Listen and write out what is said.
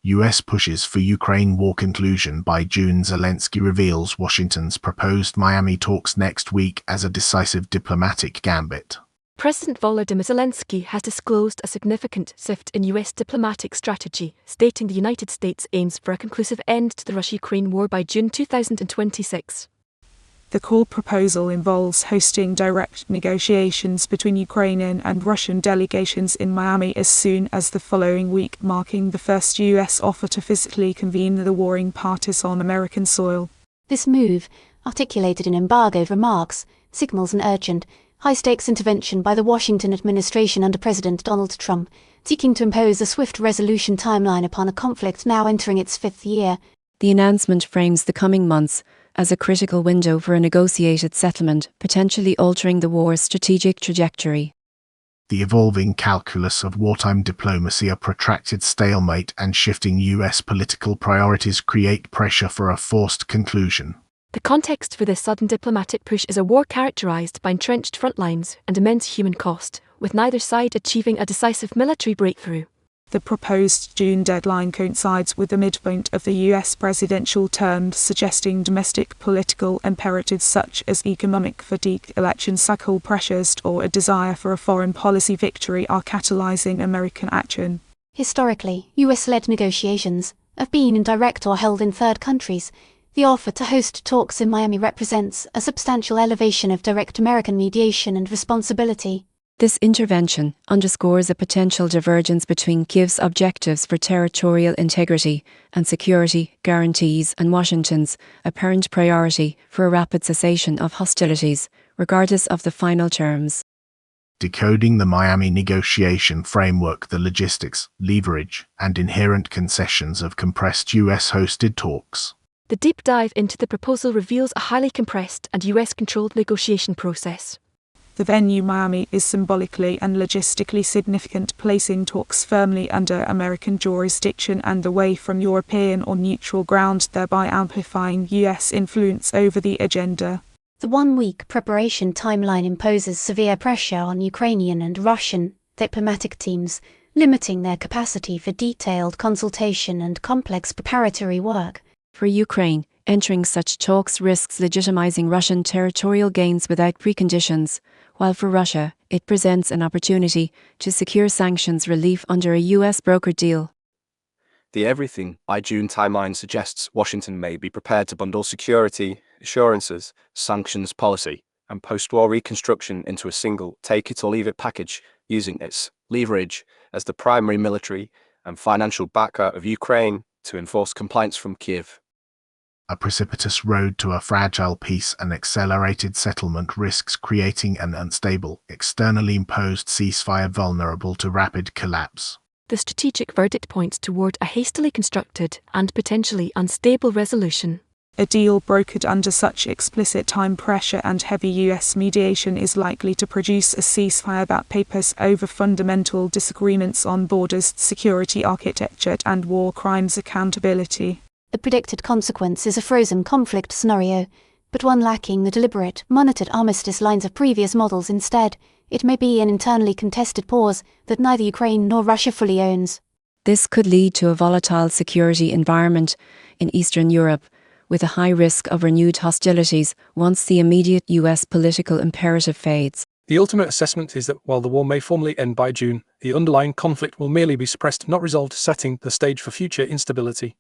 US pushes for Ukraine war conclusion by June. Zelensky reveals Washington's proposed Miami talks next week as a decisive diplomatic gambit. President Volodymyr Zelensky has disclosed a significant shift in US diplomatic strategy, stating the United States aims for a conclusive end to the Russia-Ukraine war by June 2026. The core proposal involves hosting direct negotiations between Ukrainian and Russian delegations in Miami as soon as the following week, marking the first US offer to physically convene the warring parties on American soil. This move, articulated in embargoed remarks, signals an urgent, high-stakes intervention by the Washington administration under President Donald Trump, seeking to impose a swift resolution timeline upon a conflict now entering its fifth year. The announcement frames the coming months as a critical window for a negotiated settlement, potentially altering the war's strategic trajectory. The evolving calculus of wartime diplomacy, a protracted stalemate, and shifting US political priorities create pressure for a forced conclusion. The context for this sudden diplomatic push is a war characterized by entrenched front lines and immense human cost, with neither side achieving a decisive military breakthrough. The proposed June deadline coincides with the midpoint of the US presidential term, suggesting domestic political imperatives such as economic fatigue, election cycle pressures, or a desire for a foreign policy victory are catalyzing American action. Historically, US-led negotiations have been indirect or held in third countries. The offer to host talks in Miami represents a substantial elevation of direct American mediation and responsibility. This intervention underscores a potential divergence between Kyiv's objectives for territorial integrity and security guarantees and Washington's apparent priority for a rapid cessation of hostilities, regardless of the final terms. Decoding the Miami negotiation framework, the logistics, leverage, and inherent concessions of compressed US-hosted talks. The deep dive into the proposal reveals a highly compressed and US-controlled negotiation process. The venue, Miami, is symbolically and logistically significant, placing talks firmly under American jurisdiction and away from European or neutral ground, thereby amplifying US influence over the agenda. The one-week preparation timeline imposes severe pressure on Ukrainian and Russian diplomatic teams, limiting their capacity for detailed consultation and complex preparatory work. For Ukraine, entering such talks risks legitimizing Russian territorial gains without preconditions, while for Russia, it presents an opportunity to secure sanctions relief under a US brokered deal. The everything by June timeline suggests Washington may be prepared to bundle security, assurances, sanctions policy, and post-war reconstruction into a single take-it-or-leave-it package, using its leverage as the primary military and financial backer of Ukraine to enforce compliance from Kyiv. A precipitous road to a fragile peace and accelerated settlement risks creating an unstable, externally imposed ceasefire vulnerable to rapid collapse. The strategic verdict points toward a hastily constructed and potentially unstable resolution. A deal brokered under such explicit time pressure and heavy US mediation is likely to produce a ceasefire that papers over fundamental disagreements on borders, security architecture, and war crimes accountability. The predicted consequence is a frozen conflict scenario, but one lacking the deliberate, monitored armistice lines of previous models. Instead, it may be an internally contested pause that neither Ukraine nor Russia fully owns. This could lead to a volatile security environment in Eastern Europe, with a high risk of renewed hostilities once the immediate US political imperative fades. The ultimate assessment is that while the war may formally end by June, the underlying conflict will merely be suppressed, not resolved, setting the stage for future instability.